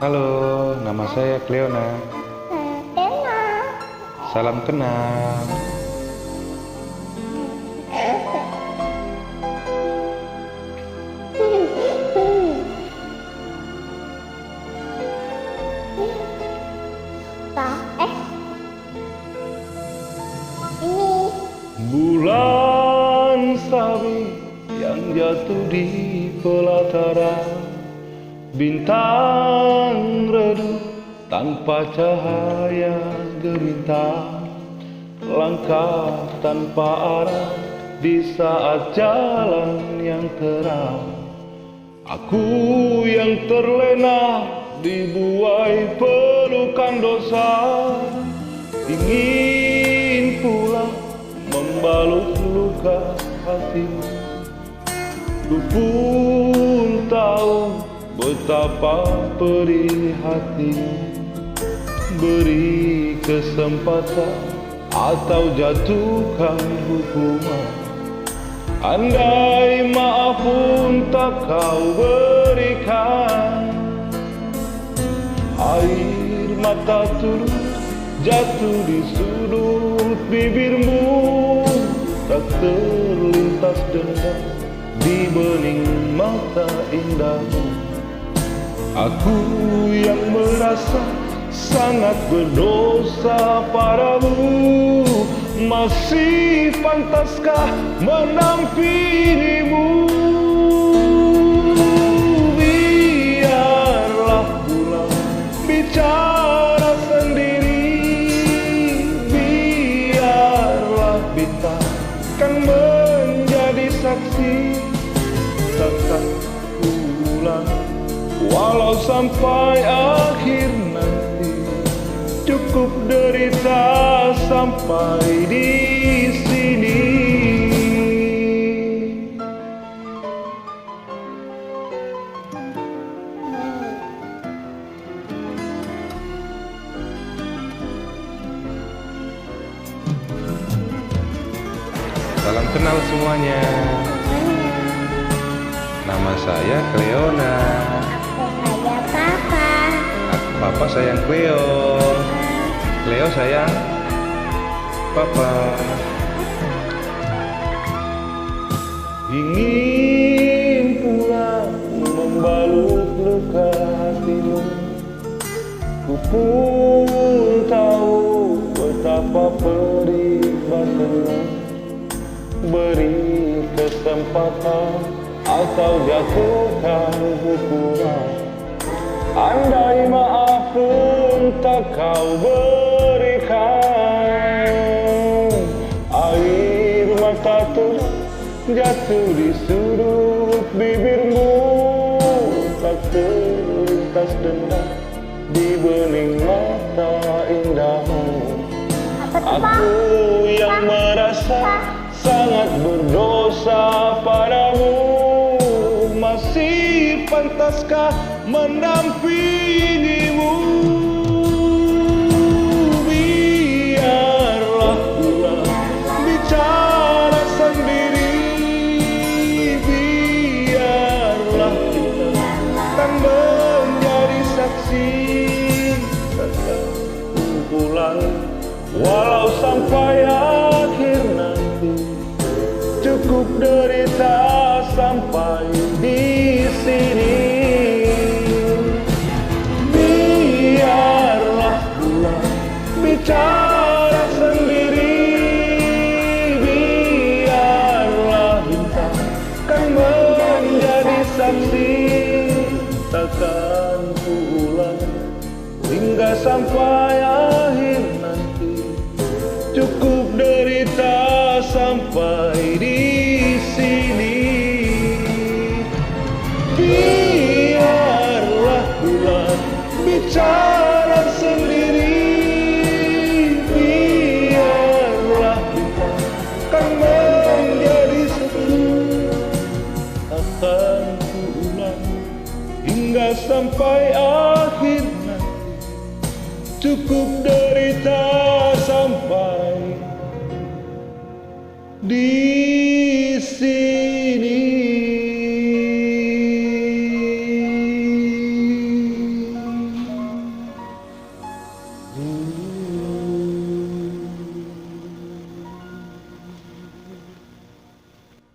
Halo, nama saya Cleona. Tena. Salam kenal. Ini Bulan sabit yang jatuh di pelataran, bintang redup tanpa cahaya gemintang, langkah tanpa arah di saat jalan yang terang. Aku yang terlena dibuai pelukan dosa, ingin pula membalut luka hatimu. Ku pun tahu betapa perih hatimu. Beri kesempatan atau jatuhkan hukuman. Andai maaf pun tak kau berikan, air mata tulus jatuh di sudut bibirmu, tak terlintas dendam di bening mata indahmu. Aku yang merasa sangat berdosa padamu, masih pantaskah menampilimu? Biarlah bulan bicara sendiri, biarlah bintang kan menjadi saksi. Takkan pulang walau sampai akhir nanti, cukup derita sampai di sini. Salam kenal semuanya. Nama saya Cleona. saya Papa. Papa sayang Cleo. Cleo sayang Papa. Ingin pulang membalut luka hatimu. Ku pun tahu betapa perih batinmu. Beri kesempatan atau jatuhkan hukuman. Andai maaf pun tak kau berikan, air mata tulus jatuh di sudut bibirmu, tak terlintas dendam di bening mata indahmu. Aku yang merasa sangat berdosa padamu, masih pantaskah mendampingimu? Biarlah bulan bicara sendiri, biarlah kita kan menjadi saksi. Takkan ku pulang walau sampai akhir nanti, cukup derita sampai di sini. Biarlah bulan bicara sendiri, biarlah bintang kan menjadi saksi. Takkan pulang hingga sampai akhir nanti, cukup derita sampai di sini. Biarlah bulan bicara sendiri, biarlah bintang kan menjadi saksi. Akan pulang hingga sampai akhir nanti, cukup derita sampai di sini. Hmm.